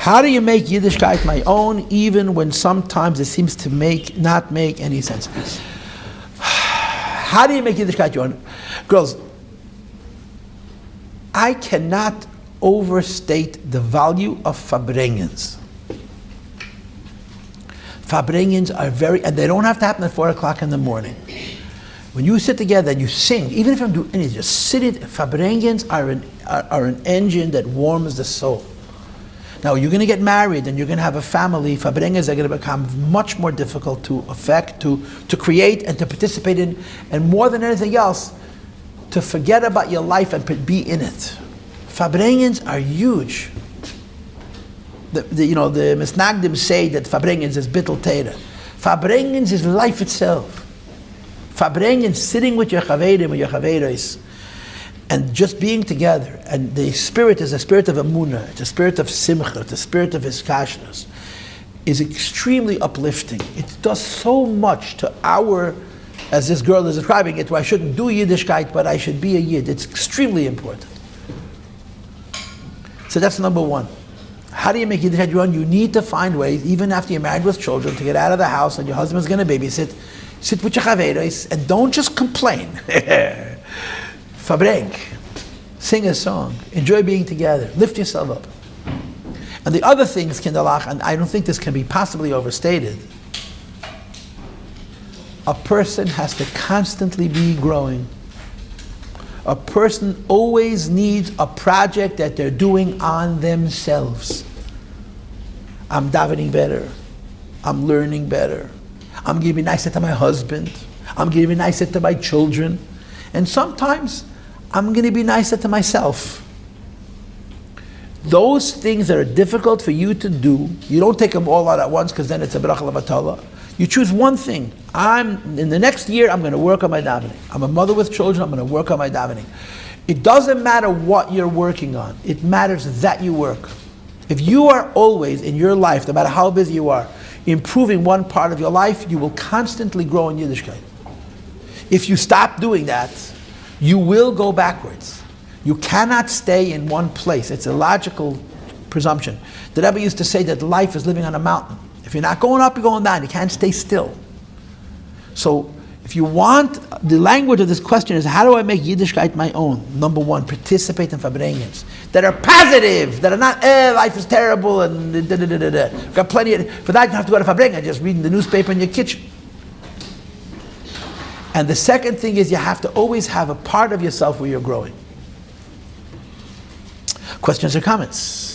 How do you make Yiddishkeit my own, even when sometimes it seems to not make any sense? How do you make Yiddishkeit your own? Girls, I cannot overstate the value of Farbrengens. Farbrengens are and they don't have to happen at 4 o'clock in the morning. When you sit together and you sing, even if you don't do anything, just sit it. Farbrengens are an engine that warms the soul. Now, you're going to get married and you're going to have a family. Farbrengens are going to become much more difficult to affect, to create, and to participate in, and more than anything else, to forget about your life and be in it. Farbrengens are huge. The Misnagdim say that Farbrengens is bittul Teira. Farbrengens is life itself. Farbrengens, sitting with your chaverim or your chaveros, and just being together. And the spirit is a spirit of emunah, it's a spirit of simcha, it's a spirit of hiskashnus, is extremely uplifting. It does so much to as this girl is describing it, where I shouldn't do Yiddishkeit, but I should be a Yid. It's extremely important. So that's number one. How do you make Yiddishkeit your own? You need to find ways, even after you're married with children, to get out of the house and your husband's going to babysit. Sit with your chaveros and don't just complain. Farbrenk. Sing a song. Enjoy being together. Lift yourself up. And the other things, Kindalach, and I don't think this can be possibly overstated, a person has to constantly be growing. A person always needs a project that they're doing on themselves. I'm davening better. I'm learning better. I'm going to be nicer to my husband. I'm going to be nicer to my children. And sometimes I'm going to be nicer to myself. Those things that are difficult for you to do, you don't take them all out at once because then it's a bracha levatala. You choose one thing. In the next year, I'm going to work on my davening. I'm a mother with children, I'm going to work on my davening. It doesn't matter what you're working on. It matters that you work. If you are always in your life, no matter how busy you are, improving one part of your life, you will constantly grow in Yiddishkeit. If you stop doing that, you will go backwards. You cannot stay in one place. It's a logical presumption. The Rebbe used to say that life is living on a mountain. If you're not going up, you're going down. You can't stay still. So, if you want, the language of this question is, how do I make Yiddishkeit my own? Number one, participate in Farbrengens that are positive, that are not, life is terrible, and da-da-da-da-da. Got plenty of, for that you don't have to go to Farbrengen, just reading the newspaper in your kitchen. And the second thing is, you have to always have a part of yourself where you're growing. Questions or comments?